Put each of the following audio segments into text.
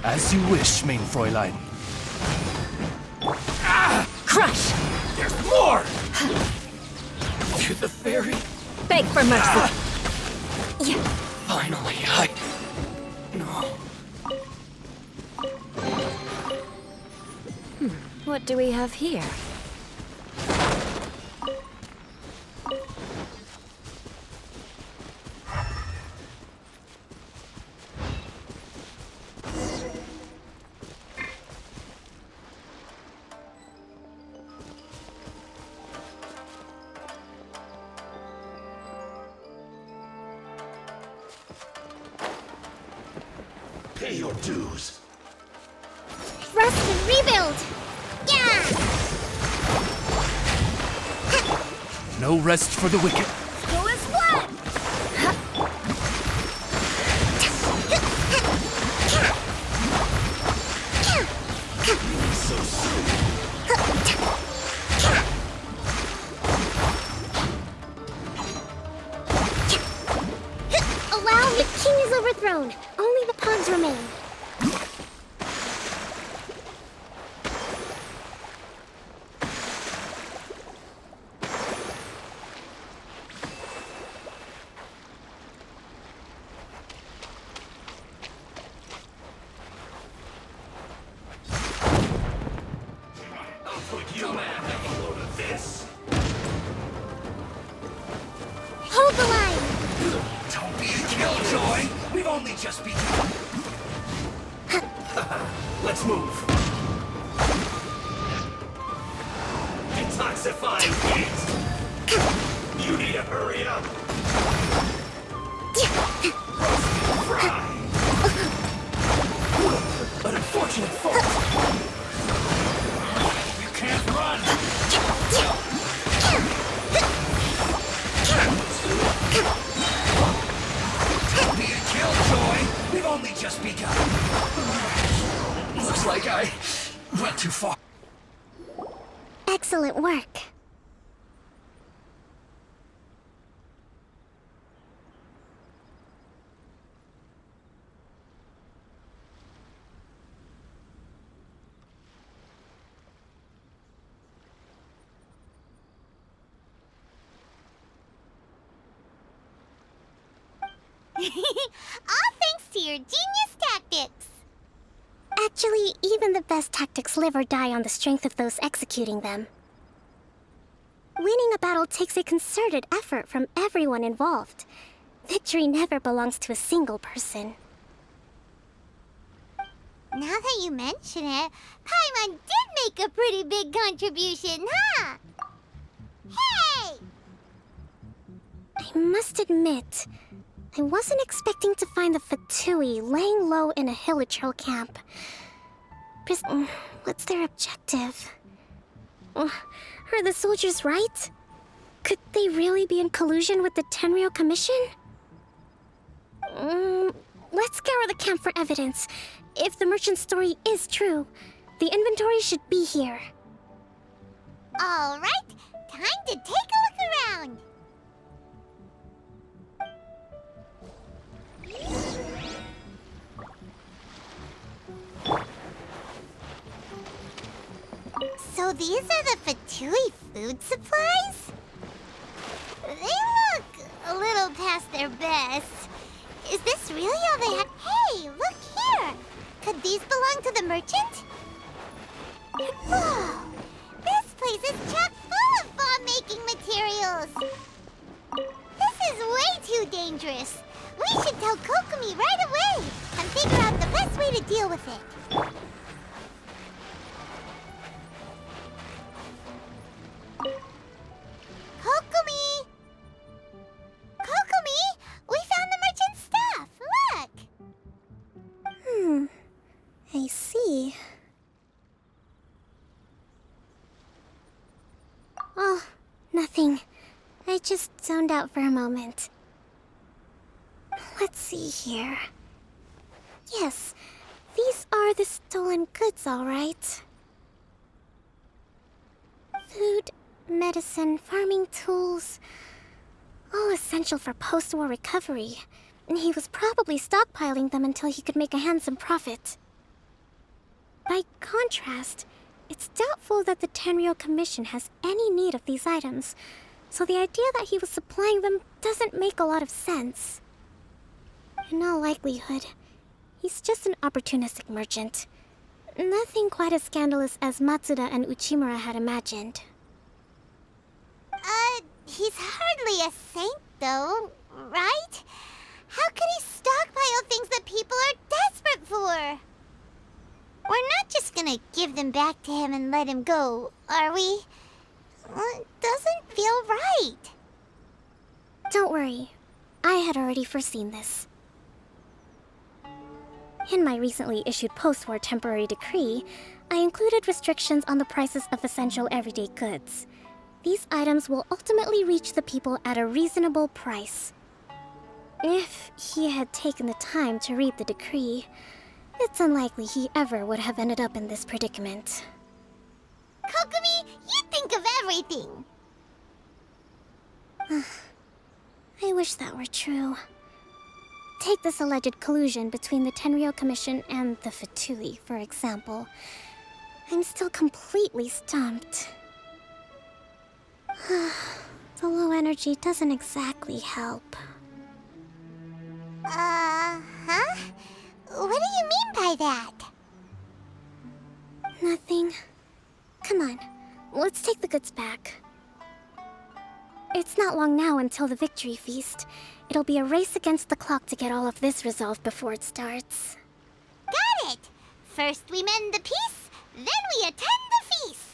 As you wish, mein Fräulein. Crush! There's more! To the fairy? Beg for mercy. Finally, No. What do we have here? Pay your dues. Rest and rebuild! Yeah! No rest for the wicked. Go as one! So soon. Allow me. The king is overthrown. Only the pawns remain. Hold the line! Don't be a killjoy! We've only just begun. Let's move. Detoxifying heat! You need to hurry up! Roasted fry! An unfortunate fault! You can't run! Don't be a killjoy! We've only just begun. Looks like I went too far. Excellent work. All thanks to your genius tactics! Actually, even the best tactics live or die on the strength of those executing them. Winning a battle takes a concerted effort from everyone involved. Victory never belongs to a single person. Now that you mention it, Paimon did make a pretty big contribution, huh? Hey! I must admit, I wasn't expecting to find the Fatui laying low in a hilichurl camp. What's their objective? Are the soldiers right? Could they really be in collusion with the Tenryou Commission? Let's scour the camp for evidence. If the merchant's story is true, the inventory should be here. All right, time to take a look around. So these are the Fatui food supplies? They look a little past their best. Is this really all they have? Hey, look here! Could these belong to the merchant? Whoa! This place is chock full of bomb-making materials! This is way too dangerous! We should tell Kokomi right away and figure out the best way to deal with it. Kokomi! Kokomi! We found the merchant's stuff! Look! I see. Oh, nothing. I just zoned out for a moment. Let's see here. Yes, these are the stolen goods, all right. Food, medicine, farming tools, all essential for post-war recovery. And he was probably stockpiling them until he could make a handsome profit. By contrast, it's doubtful that the Tenryou Commission has any need of these items, so the idea that he was supplying them doesn't make a lot of sense. In all likelihood, he's just an opportunistic merchant. Nothing quite as scandalous as Matsuda and Uchimura had imagined. He's hardly a saint, though, right? How could he stockpile things that people are desperate for? We're not just gonna give them back to him and let him go, are we? It doesn't feel right. Don't worry. I had already foreseen this. In my recently issued post-war temporary decree, I included restrictions on the prices of essential everyday goods. These items will ultimately reach the people at a reasonable price. If he had taken the time to read the decree, it's unlikely he ever would have ended up in this predicament. Kokomi, you think of everything! I wish that were true. Take this alleged collusion between the Tenryou Commission and the Fatui, for example. I'm still completely stumped. The low energy doesn't exactly help. Huh? What do you mean by that? Nothing. Come on, let's take the goods back. It's not long now until the victory feast. It'll be a race against the clock to get all of this resolved before it starts. Got it! First we mend the peace, then we attend the feast!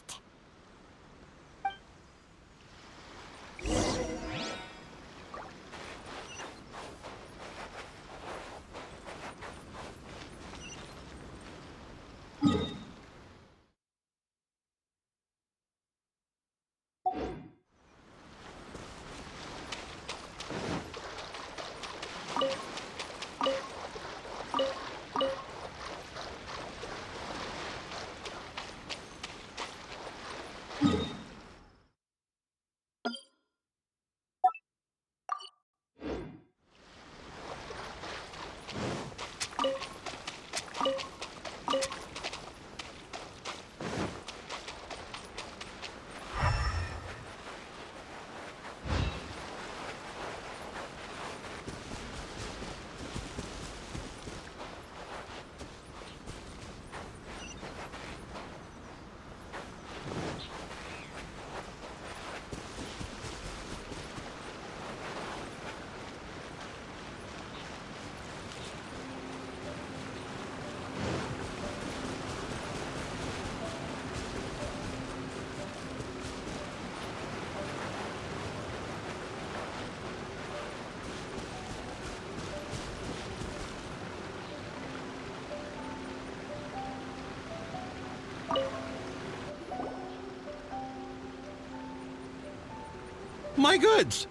My goods!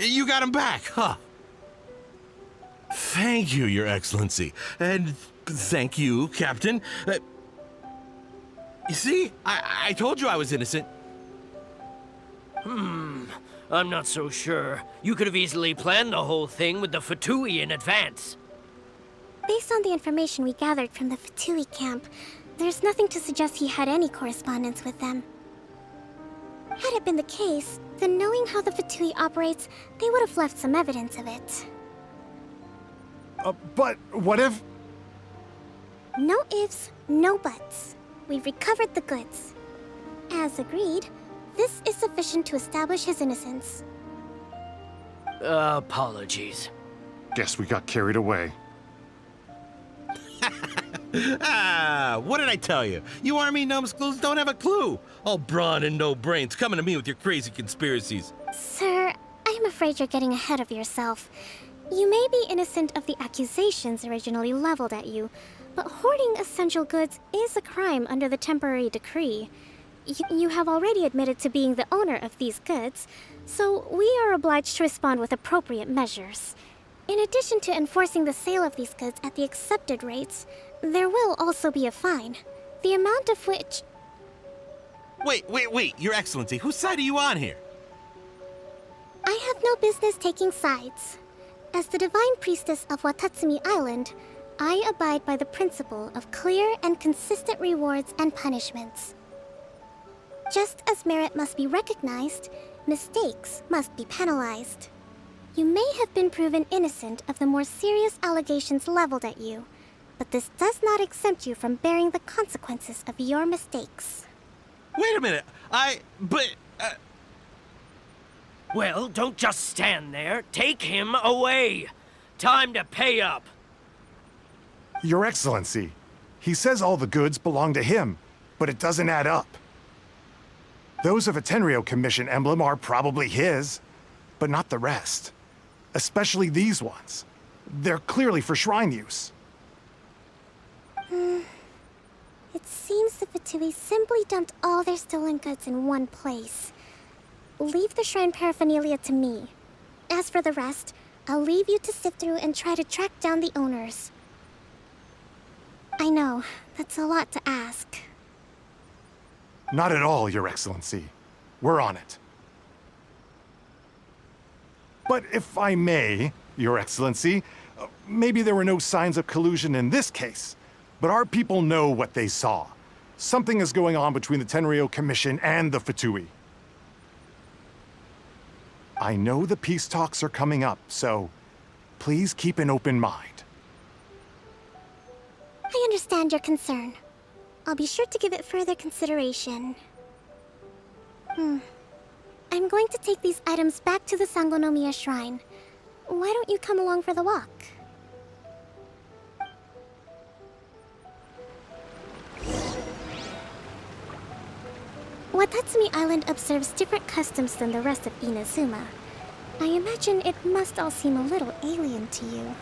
You got them back, huh? Thank you, Your Excellency. And thank you, Captain. You see? I told you I was innocent. I'm not so sure. You could have easily planned the whole thing with the Fatui in advance. Based on the information we gathered from the Fatui camp, there's nothing to suggest he had any correspondence with them. Had it been the case, then knowing how the Fatui operates, they would have left some evidence of it. But what if... No ifs, no buts. We've recovered the goods. As agreed, this is sufficient to establish his innocence. Apologies. Guess we got carried away. What did I tell you? You army numbskulls don't have a clue. All brawn and no brains coming to me with your crazy conspiracies. Sir, I'm afraid you're getting ahead of yourself. You may be innocent of the accusations originally leveled at you, but hoarding essential goods is a crime under the temporary decree. You have already admitted to being the owner of these goods, so we are obliged to respond with appropriate measures. In addition to enforcing the sale of these goods at the accepted rates, there will also be a fine, the amount of which... Wait, Your Excellency, whose side are you on here? I have no business taking sides. As the Divine Priestess of Watatsumi Island, I abide by the principle of clear and consistent rewards and punishments. Just as merit must be recognized, mistakes must be penalized. You may have been proven innocent of the more serious allegations leveled at you, but this does not exempt you from bearing the consequences of your mistakes. Wait a minute, Well, don't just stand there. Take him away. Time to pay up. Your Excellency, he says all the goods belong to him, but it doesn't add up. Those of a Tenryo Commission emblem are probably his, but not the rest. Especially these ones. They're clearly for shrine use. It seems the Fatui simply dumped all their stolen goods in one place. Leave the shrine paraphernalia to me. As for the rest, I'll leave you to sift through and try to track down the owners. I know, that's a lot to ask. Not at all, Your Excellency. We're on it. But if I may, Your Excellency, maybe there were no signs of collusion in this case, but our people know what they saw. Something is going on between the Tenryo Commission and the Fatui. I know the peace talks are coming up, so please keep an open mind. I understand your concern. I'll be sure to give it further consideration. I'm going to take these items back to the Sangonomiya Shrine. Why don't you come along for the walk? Watatsumi Island observes different customs than the rest of Inazuma. I imagine it must all seem a little alien to you.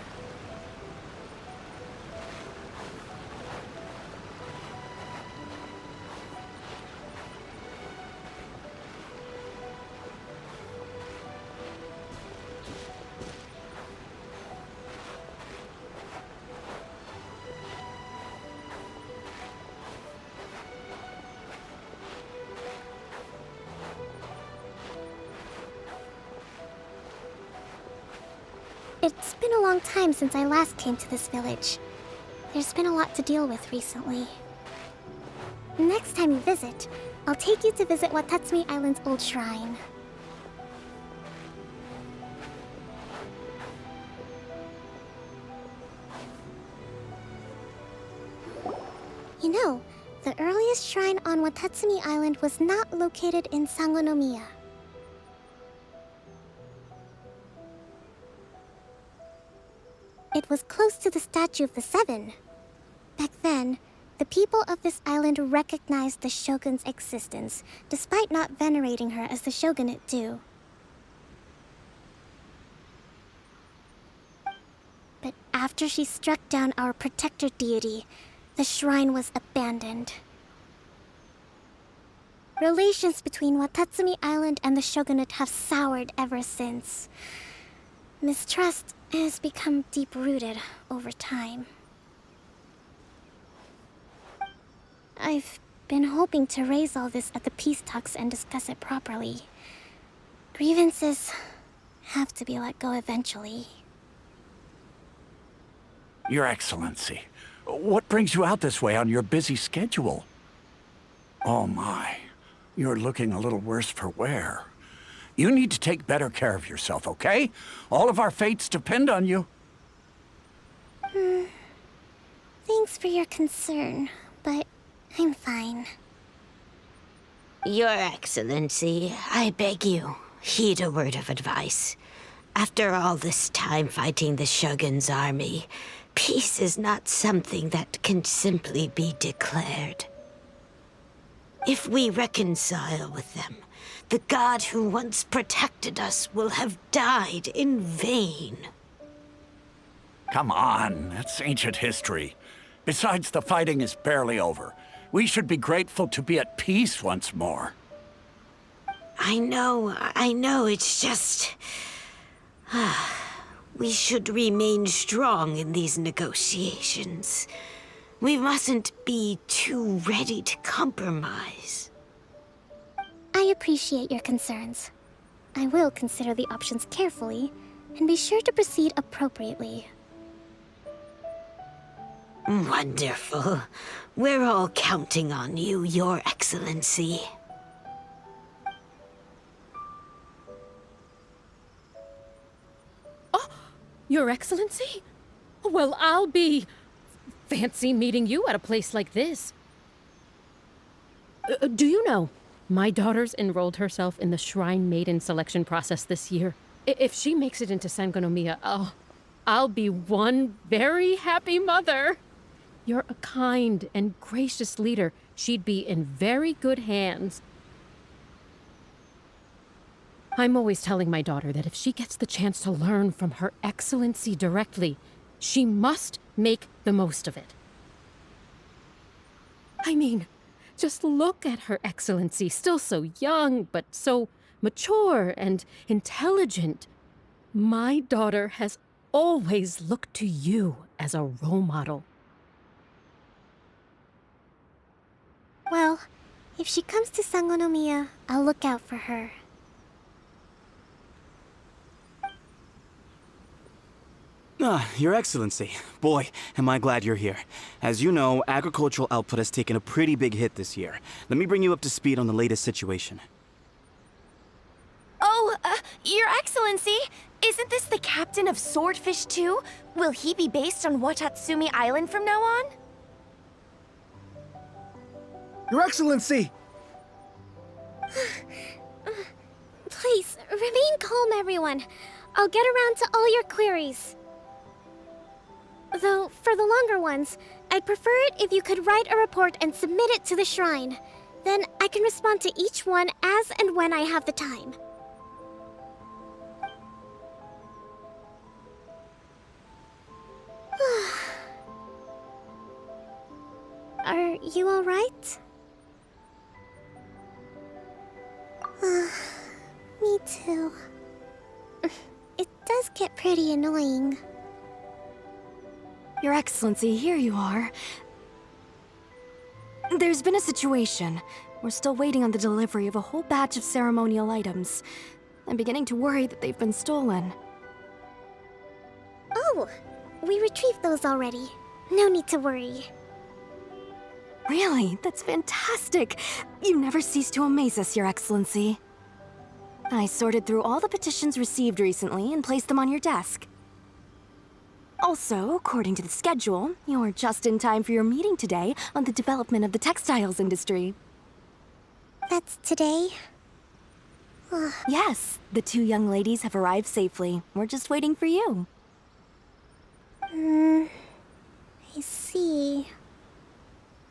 It's been a long time since I last came to this village. There's been a lot to deal with recently. Next time you visit, I'll take you to visit Watatsumi Island's old shrine. You know, the earliest shrine on Watatsumi Island was not located in Sangonomiya. It was close to the Statue of the Seven. Back then, the people of this island recognized the shogun's existence, despite not venerating her as the shogunate do. But after she struck down our protector deity, the shrine was abandoned. Relations between Watatsumi Island and the shogunate have soured ever since. Mistrust has become deep-rooted over time. I've been hoping to raise all this at the peace talks and discuss it properly. Grievances have to be let go eventually. Your Excellency, what brings you out this way on your busy schedule? Oh my, you're looking a little worse for wear. You need to take better care of yourself, okay? All of our fates depend on you. Thanks for your concern, but I'm fine. Your Excellency, I beg you, heed a word of advice. After all this time fighting the Shogun's army, peace is not something that can simply be declared. If we reconcile with them, the god who once protected us will have died in vain. Come on, that's ancient history. Besides, the fighting is barely over. We should be grateful to be at peace once more. I know, it's just... We should remain strong in these negotiations. We mustn't be too ready to compromise. I appreciate your concerns. I will consider the options carefully and be sure to proceed appropriately. Wonderful. We're all counting on you, Your Excellency. Your Excellency? Well, I'll be... fancy meeting you at a place like this. Do you know, my daughter's enrolled herself in the Shrine Maiden selection process this year. If she makes it into Sangonomiya, I'll be one very happy mother. You're a kind and gracious leader. She'd be in very good hands. I'm always telling my daughter that if she gets the chance to learn from Her Excellency directly, she must make the most of it. I mean, just look at Her Excellency, still so young, but so mature and intelligent. My daughter has always looked to you as a role model. Well, if she comes to Sangonomiya, I'll look out for her. Your Excellency. Boy, am I glad you're here. As you know, agricultural output has taken a pretty big hit this year. Let me bring you up to speed on the latest situation. Oh, Your Excellency, isn't this the captain of Swordfish too? Will he be based on Watatsumi Island from now on? Your Excellency! Please, remain calm, everyone. I'll get around to all your queries. Though, for the longer ones, I'd prefer it if you could write a report and submit it to the shrine. Then I can respond to each one as and when I have the time. Are you all right? Me too. It does get pretty annoying. Your Excellency, here you are. There's been a situation. We're still waiting on the delivery of a whole batch of ceremonial items. I'm beginning to worry that they've been stolen. Oh, we retrieved those already. No need to worry. Really? That's fantastic! You never cease to amaze us, Your Excellency. I sorted through all the petitions received recently and placed them on your desk. Also, according to the schedule, you're just in time for your meeting today on the development of the textiles industry. That's today? Yes, the two young ladies have arrived safely. We're just waiting for you. I see.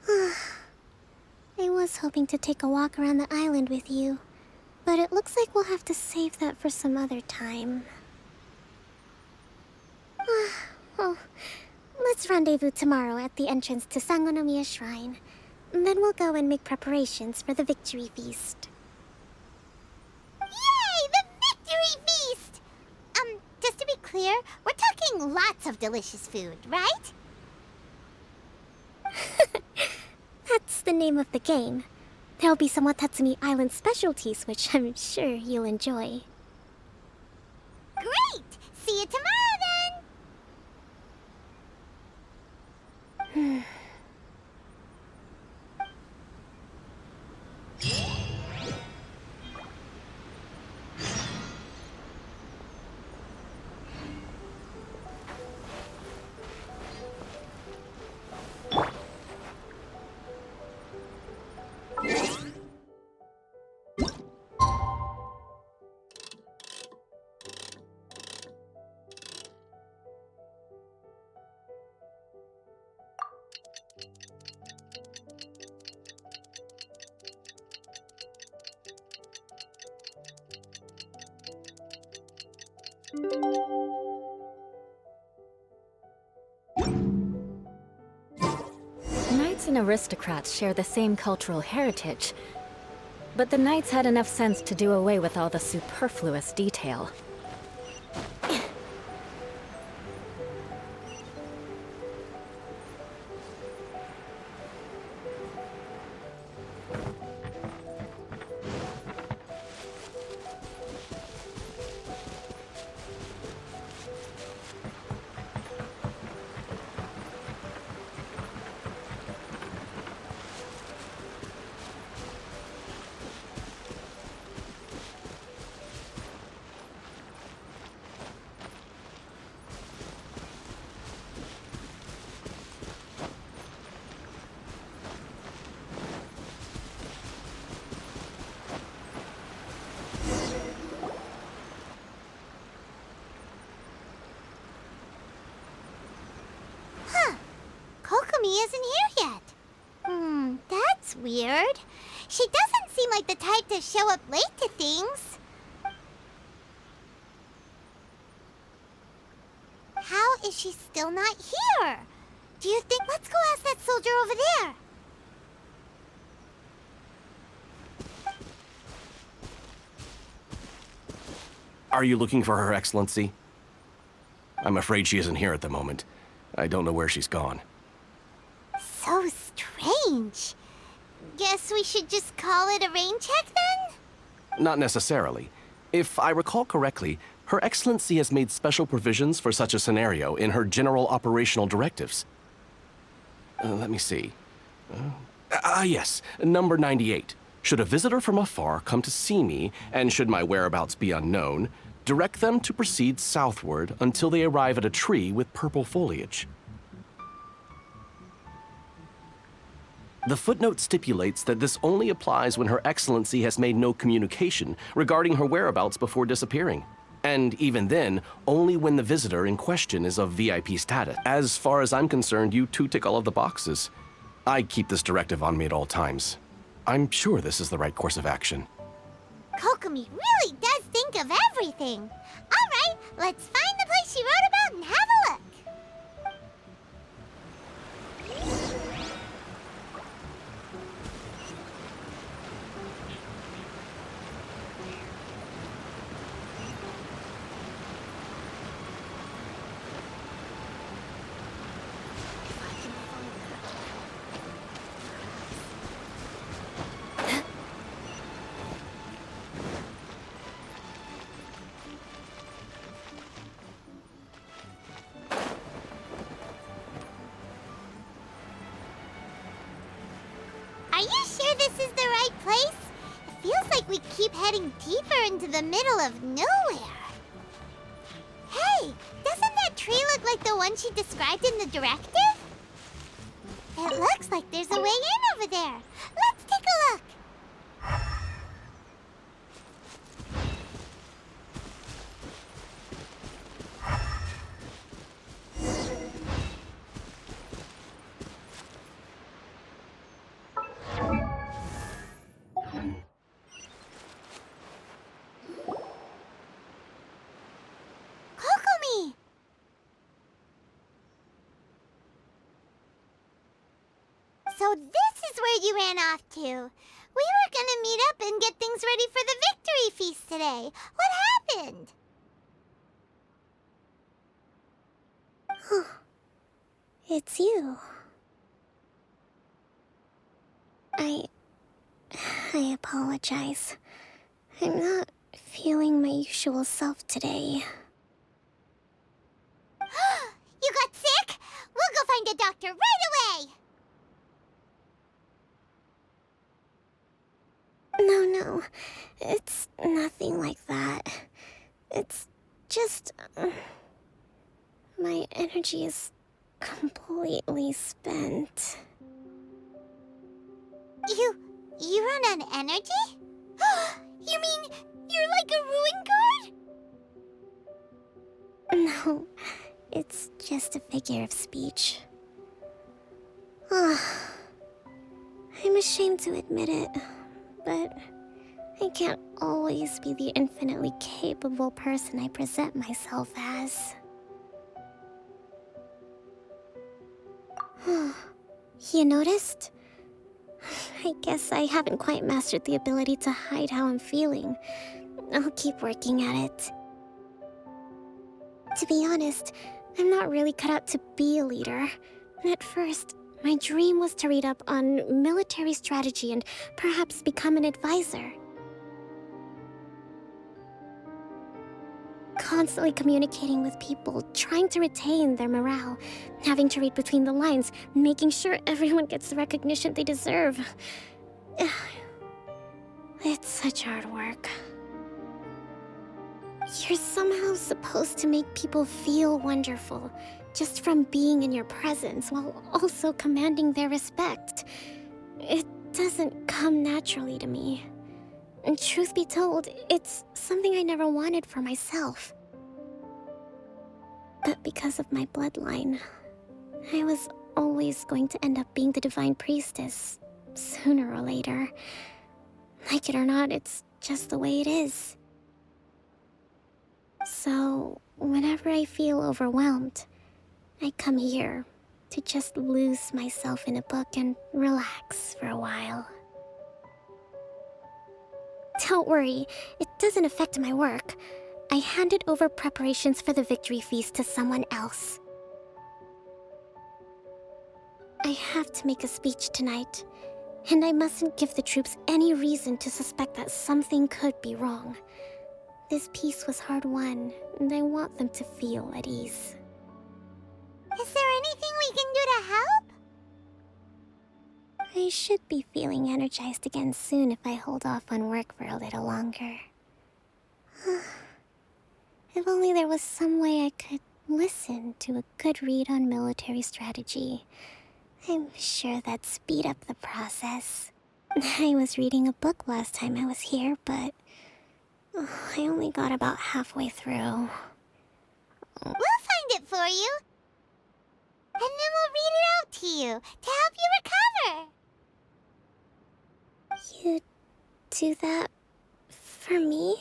I was hoping to take a walk around the island with you, but it looks like we'll have to save that for some other time. Well, let's rendezvous tomorrow at the entrance to Sangonomiya Shrine. Then we'll go and make preparations for the victory feast. Yay! The victory feast! Just to be clear, we're talking lots of delicious food, right? That's the name of the game. There'll be some Watatsumi Island specialties, which I'm sure you'll enjoy. Great! See you tomorrow then! Knights and aristocrats share the same cultural heritage, but the knights had enough sense to do away with all the superfluous detail. Kokomi isn't here yet. That's weird. She doesn't seem like the type to show up late to things. How is she still not here? Do you think... Let's go ask that soldier over there. Are you looking for Her Excellency? I'm afraid she isn't here at the moment. I don't know where she's gone. So strange. Guess we should just call it a rain check then? Not necessarily. If I recall correctly, Her Excellency has made special provisions for such a scenario in her general operational directives. Let me see. Yes, number 98. Should a visitor from afar come to see me, and should my whereabouts be unknown, direct them to proceed southward until they arrive at a tree with purple foliage. The footnote stipulates that this only applies when Her Excellency has made no communication regarding her whereabouts before disappearing. And even then, only when the visitor in question is of VIP status. As far as I'm concerned, you two tick all of the boxes. I keep this directive on me at all times. I'm sure this is the right course of action. Kokomi really does think of everything. All right, let's find the place she wrote about and have a look. Are you sure this is the right place? It feels like we keep heading deeper into the middle of nowhere. Hey, doesn't that tree look like the one she described in the directive? It looks like there's a way in over there. Let's take a look. Kokomi! So this is where you ran off to. We were gonna meet up and get things ready for the victory feast today. What happened? It's you. I apologize. I'm not feeling my usual self today. You got sick? We'll go find a doctor right away! No. It's nothing like that. It's just... my energy is completely spent. You run on energy? You mean you're like a ruin guard? No, it's just a figure of speech. I'm ashamed to admit it, but I can't always be the infinitely capable person I present myself as. You noticed? I guess I haven't quite mastered the ability to hide how I'm feeling. I'll keep working at it. To be honest, I'm not really cut out to be a leader. At first, my dream was to read up on military strategy and perhaps become an advisor. Constantly communicating with people, trying to retain their morale, having to read between the lines, making sure everyone gets the recognition they deserve. It's such hard work. You're somehow supposed to make people feel wonderful, just from being in your presence, while also commanding their respect. It doesn't come naturally to me. And truth be told, it's something I never wanted for myself. But because of my bloodline, I was always going to end up being the divine priestess, sooner or later. Like it or not, it's just the way it is. So, whenever I feel overwhelmed, I come here to just lose myself in a book and relax for a while. Don't worry, it doesn't affect my work. I handed over preparations for the victory feast to someone else. I have to make a speech tonight, and I mustn't give the troops any reason to suspect that something could be wrong. This peace was hard-won, and I want them to feel at ease. Is there anything we can do to help? I should be feeling energized again soon if I hold off on work for a little longer. If only there was some way I could listen to a good read on military strategy. I'm sure that'd speed up the process. I was reading a book last time I was here, but I only got about halfway through. We'll find it for you. And then we'll read it out to you to help you recover. You do that for me?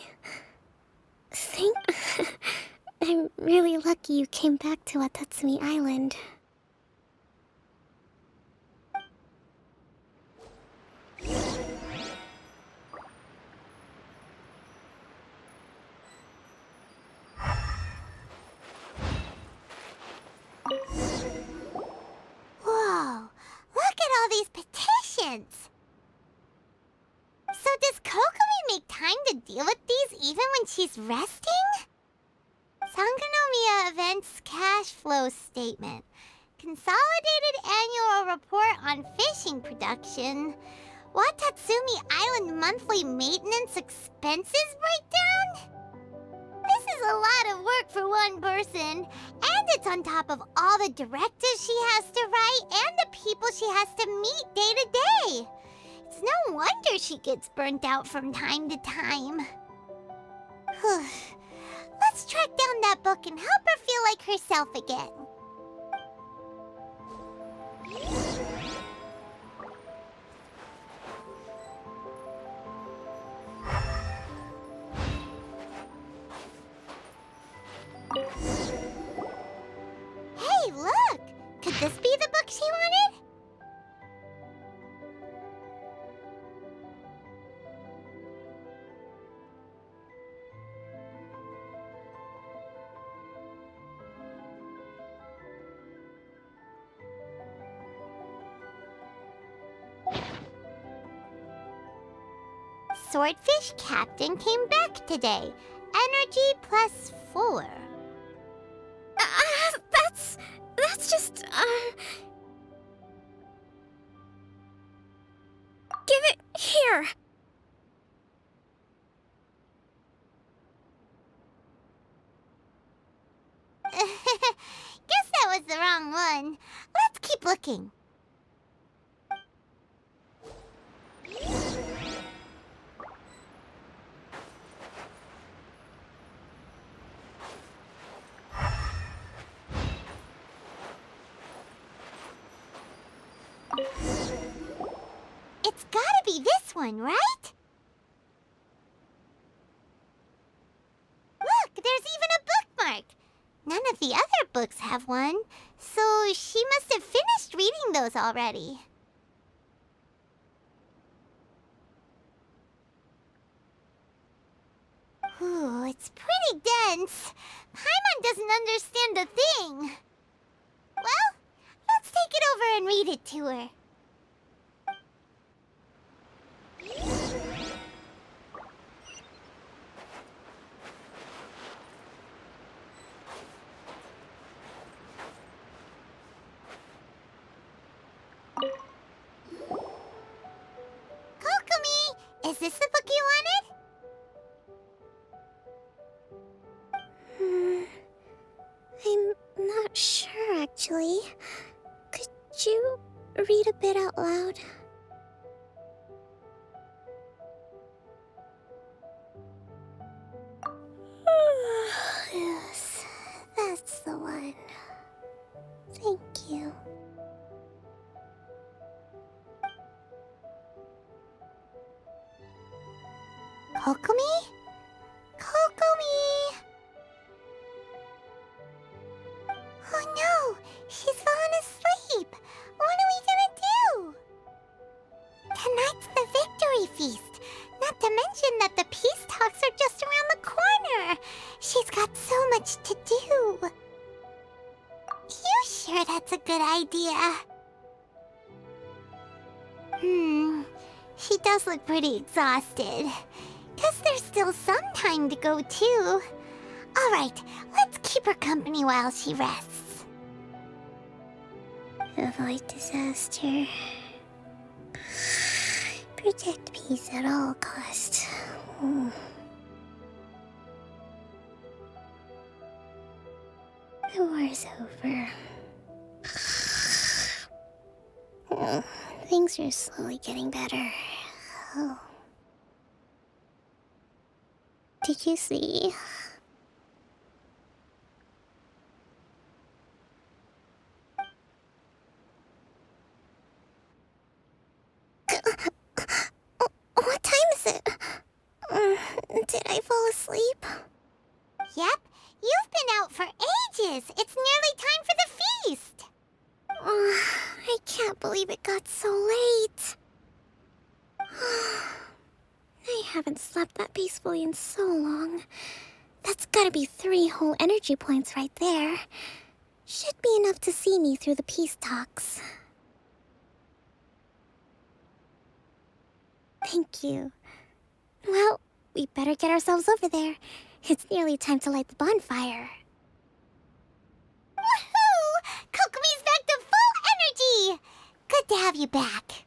I'm really lucky you came back to Watatsumi Island. Whoa, look at all these petitions. So does Kokomi make time to deal with these even when she's resting? Sangonomiya Events Cash Flow Statement. Consolidated Annual Report on Fishing Production. Watatsumi Island Monthly Maintenance Expenses Breakdown? This is a lot of work for one person, and it's on top of all the directives she has to write and the people she has to meet day to day. It's no wonder she gets burnt out from time to time. Let's track down that book and help her feel like herself again. Hey, look! Could this be the book she wanted? swordfish captain came back today. Energy +4. That's just, Give it here. Guess that was the wrong one. Let's keep looking. It's gotta be this one, right? Look, there's even a bookmark. None of the other books have one, so she must have finished reading those already. Ooh, it's pretty dense. Paimon doesn't understand a thing. Well, let's take it over and read it to her. Kokomi, is this the book you wanted? I'm not sure, actually. Could you read a bit out loud? Yes, that's the one. Thank you. Kokomi? Kokomi! Oh no! She's fallen asleep! What are we gonna do? Tonight's the victory feast! Not to mention that the peace talks are just around the corner! She's got so much to do! You sure that's a good idea? She does look pretty exhausted. Guess there's still some time to go, too. Alright, let's keep her company while she rests. Avoid disaster. Protect peace at all costs. The war's over. Things are slowly getting better. Oh. Did you see? What time is it? Did I fall asleep? Yep, you've been out for ages. It's nearly time for the feast. I can't believe it got so late. I haven't slept that peacefully in so long. That's gotta be 3 whole energy points right there. Should be enough to see me through the peace talks. Thank you. Well, we better get ourselves over there. It's nearly time to light the bonfire. Woohoo! Kokomi's back to full energy! Good to have you back.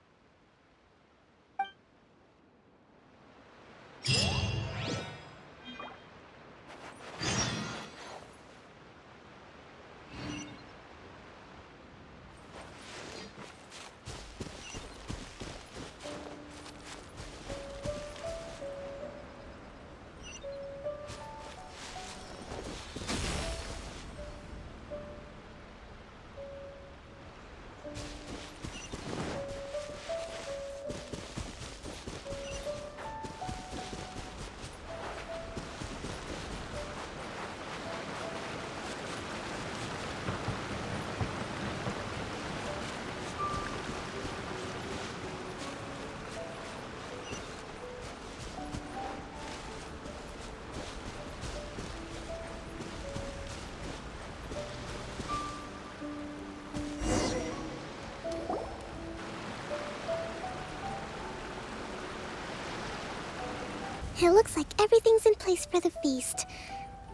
It looks like everything's in place for the feast,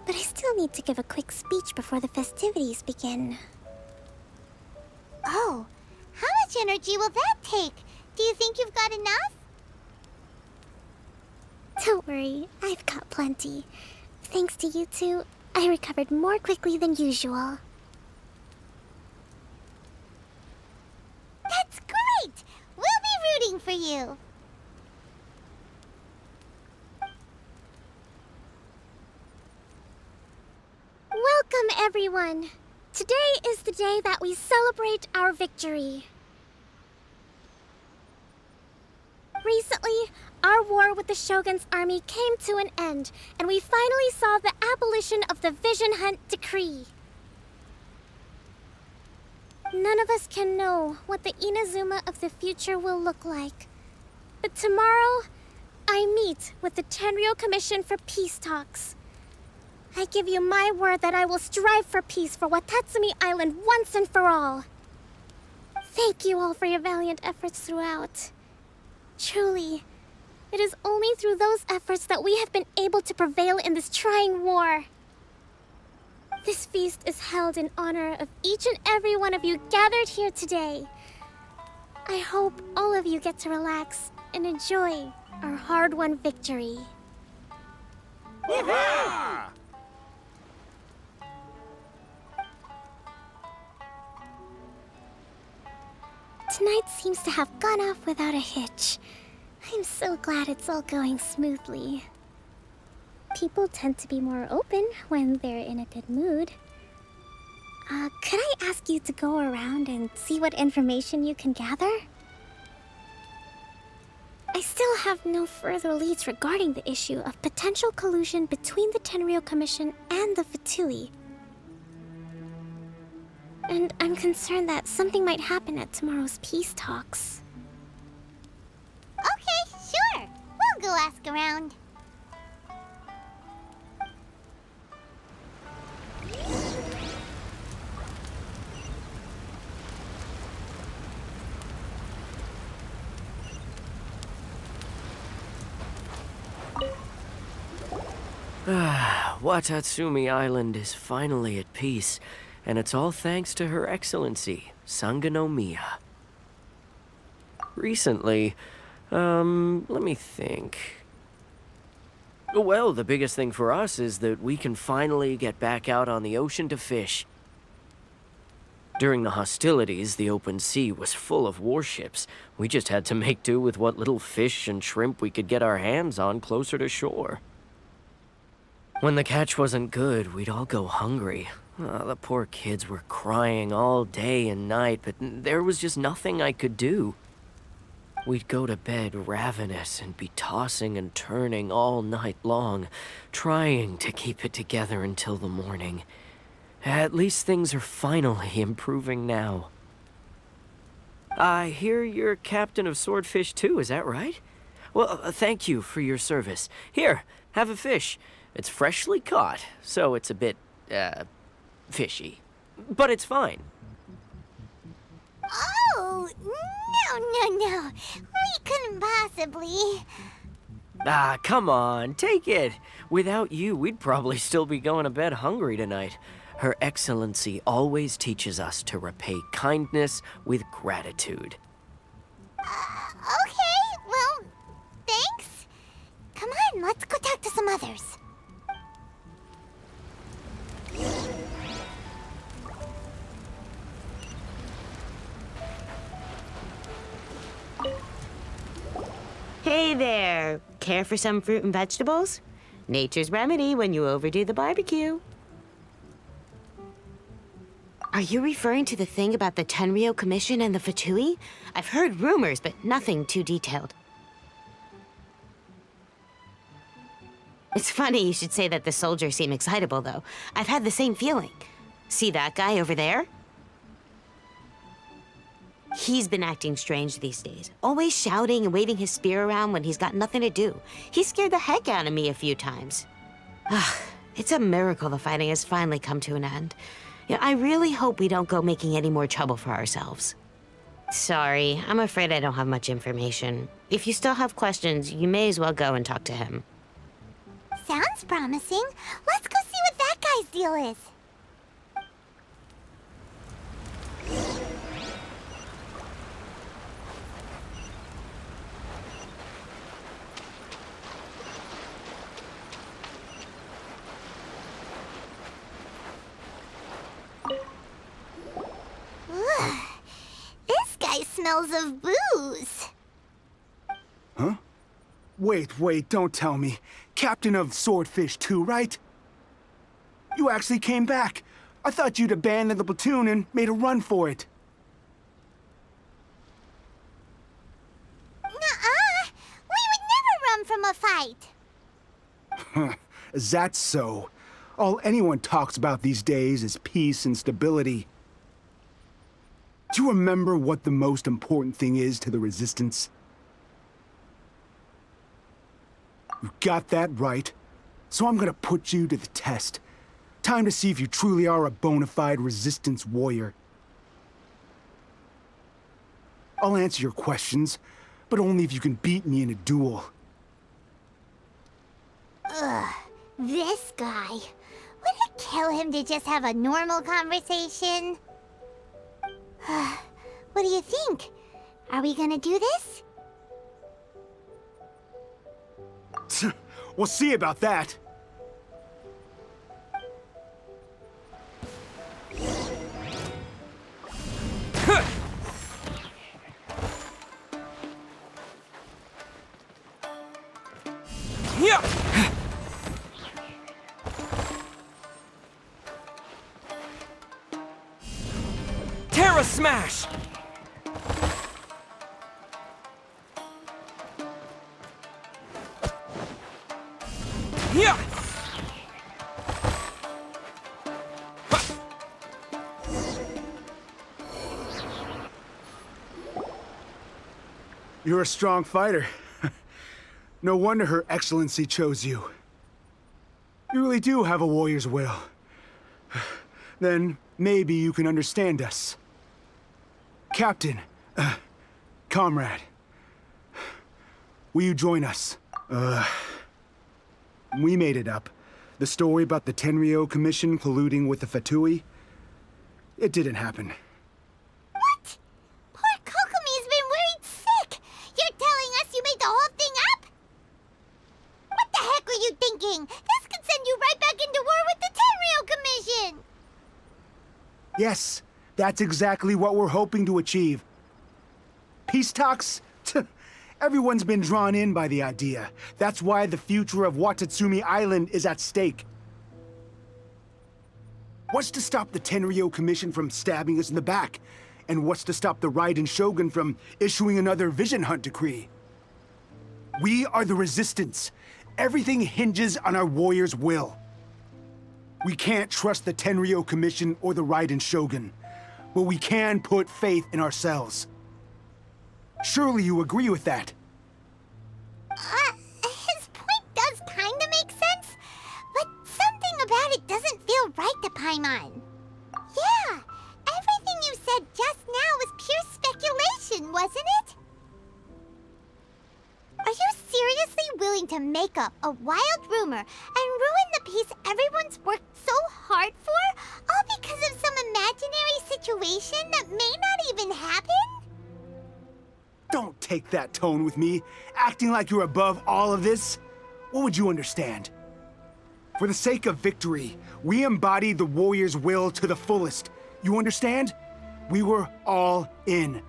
but I still need to give a quick speech before the festivities begin. Oh, how much energy will that take? Do you think you've got enough? Don't worry, I've got plenty. Thanks to you two, I recovered more quickly than usual. That's great! We'll be rooting for you. Welcome, everyone! Today is the day that we celebrate our victory. Recently, our war with the Shogun's army came to an end, and we finally saw the abolition of the Vision Hunt Decree. None of us can know what the Inazuma of the future will look like. But tomorrow, I meet with the Tenryou Commission for peace talks. I give you my word that I will strive for peace for Watatsumi Island once and for all. Thank you all for your valiant efforts throughout. Truly, it is only through those efforts that we have been able to prevail in this trying war. This feast is held in honor of each and every one of you gathered here today. I hope all of you get to relax and enjoy our hard-won victory. Tonight seems to have gone off without a hitch. I'm so glad it's all going smoothly. People tend to be more open when they're in a good mood. Could I ask you to go around and see what information you can gather? I still have no further leads regarding the issue of potential collusion between the Tenryou Commission and the Fatui. And I'm concerned that something might happen at tomorrow's peace talks. Okay, sure. We'll go ask around. Watatsumi Island is finally at peace, and it's all thanks to Her Excellency, Sangonomiya. Recently, let me think. Well, the biggest thing for us is that we can finally get back out on the ocean to fish. During the hostilities, the open sea was full of warships. We just had to make do with what little fish and shrimp we could get our hands on closer to shore. When the catch wasn't good, we'd all go hungry. The poor kids were crying all day and night, but there was just nothing I could do. We'd go to bed ravenous and be tossing and turning all night long, trying to keep it together until the morning. At least things are finally improving now. I hear you're captain of Swordfish too, is that right? Well, thank you for your service. Here, have a fish. It's freshly caught, so it's a bit, fishy. But it's fine. Oh, no. We couldn't possibly. Ah, come on, take it. Without you, we'd probably still be going to bed hungry tonight. Her Excellency always teaches us to repay kindness with gratitude. Okay, well, thanks. Come on, let's go talk to some others. Hey there! Care for some fruit and vegetables? Nature's remedy when you overdo the barbecue. Are you referring to the thing about the Tenryou Commission and the Fatui? I've heard rumors, but nothing too detailed. It's funny you should say that the soldiers seem excitable, though. I've had the same feeling. See that guy over there? He's been acting strange these days. Always shouting and waving his spear around when he's got nothing to do. He scared the heck out of me a few times. It's a miracle the fighting has finally come to an end. Yeah, I really hope we don't go making any more trouble for ourselves. Sorry, I'm afraid I don't have much information. If you still have questions, you may as well go and talk to him. Sounds promising. Let's go see what that guy's deal is. Ugh. This guy smells of booze. Huh? Wait, don't tell me. Captain of Swordfish 2, right? You actually came back. I thought you'd abandoned the platoon and made a run for it. Nuh-uh. We would never run from a fight. Huh. Is that so? All anyone talks about these days is peace and stability. Do you remember what the most important thing is to the Resistance? You got that right. So I'm gonna put you to the test. Time to see if you truly are a bona fide Resistance warrior. I'll answer your questions, but only if you can beat me in a duel. Ugh, this guy. Would it kill him to just have a normal conversation? What do you think? Are we gonna do this? We'll see about that. Terra Smash! Yeah! You're a strong fighter. No wonder Her Excellency chose you. You really do have a warrior's will. Then maybe you can understand us. Captain, comrade, will you join us? We made it up. The story about the Tenryou Commission colluding with the Fatui, it didn't happen. What? Poor Kokomi's been worried sick. You're telling us you made the whole thing up? What the heck were you thinking? This could send you right back into war with the Tenryou Commission. Yes, that's exactly what we're hoping to achieve. Peace talks? Everyone's been drawn in by the idea. That's why the future of Watatsumi Island is at stake. What's to stop the Tenryou Commission from stabbing us in the back? And what's to stop the Raiden Shogun from issuing another Vision Hunt decree? We are the Resistance. Everything hinges on our warrior's will. We can't trust the Tenryou Commission or the Raiden Shogun, but we can put faith in ourselves. Surely you agree with that? His point does kinda make sense, but something about it doesn't feel right to Paimon. Yeah, everything you said just now was pure speculation, wasn't it? Are you seriously willing to make up a wild rumor and ruin the peace everyone's worked so hard for, all because of some imaginary situation that may not even happen? Don't take that tone with me, acting like you're above all of this. What would you understand? For the sake of victory, we embody the warrior's will to the fullest. You understand? We were all in.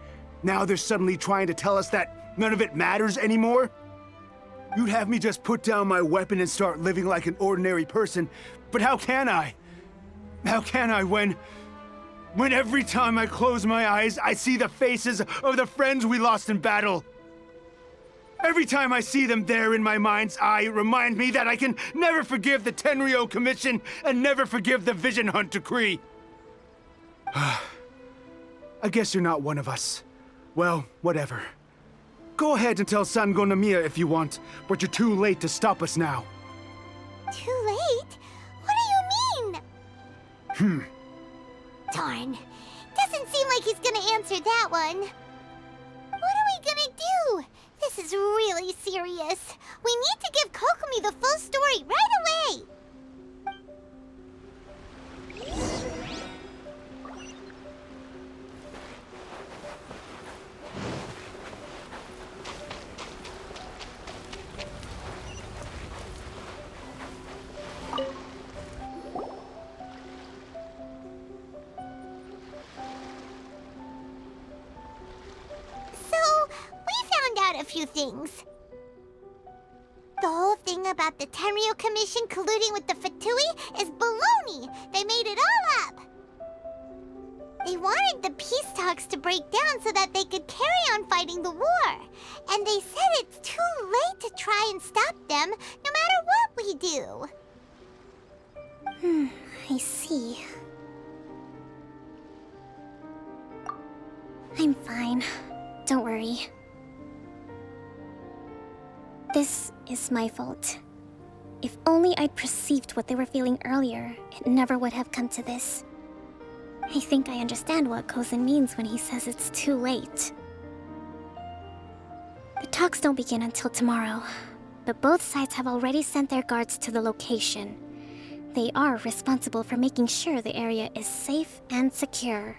Now they're suddenly trying to tell us that none of it matters anymore? You'd have me just put down my weapon and start living like an ordinary person, but how can I? How can I when every time I close my eyes, I see the faces of the friends we lost in battle? Every time I see them there in my mind's eye, it reminds me that I can never forgive the Tenryou Commission and never forgive the Vision Hunt decree. I guess you're not one of us. Well, whatever. Go ahead and tell Sangonomiya if you want, but you're too late to stop us now. Too late? What do you mean? Darn. Doesn't seem like he's gonna answer that one. What are we gonna do? This is really serious. We need to give Kokomi the full story right away. A few things. The whole thing about the Tenryo Commission colluding with the Fatui is baloney. They made it all up. They wanted the peace talks to break down so that they could carry on fighting the war. And they said it's too late to try and stop them, no matter what we do. I see. I'm fine. Don't worry. This is my fault. If only I'd perceived what they were feeling earlier, it never would have come to this. I think I understand what Kozin means when he says it's too late. The talks don't begin until tomorrow, but both sides have already sent their guards to the location. They are responsible for making sure the area is safe and secure.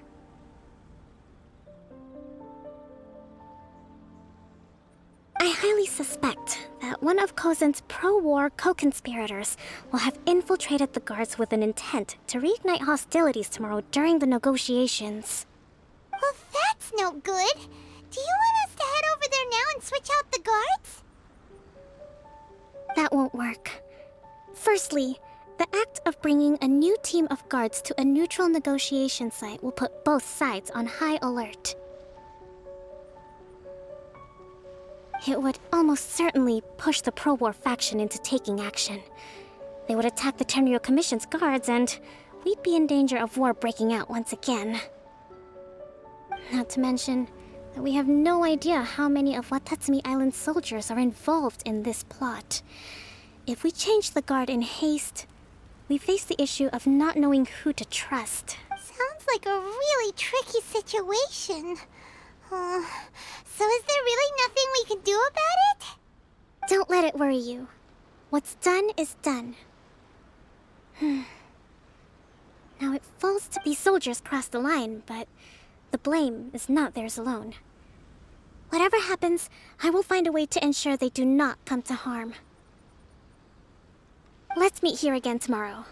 I highly suspect that one of Kozin's pro-war co-conspirators will have infiltrated the guards with an intent to reignite hostilities tomorrow during the negotiations. Well, that's no good. Do you want us to head over there now and switch out the guards? That won't work. Firstly, the act of bringing a new team of guards to a neutral negotiation site will put both sides on high alert. It would almost certainly push the pro-war faction into taking action. They would attack the Tenryo Commission's guards, and we'd be in danger of war breaking out once again. Not to mention that we have no idea how many of Watatsumi Island's soldiers are involved in this plot. If we change the guard in haste, we face the issue of not knowing who to trust. Sounds like a really tricky situation. So is there really nothing we can do about it? Don't let it worry you. What's done is done. Now it falls to these soldiers cross the line, but the blame is not theirs alone. Whatever happens, I will find a way to ensure they do not come to harm. Let's meet here again tomorrow.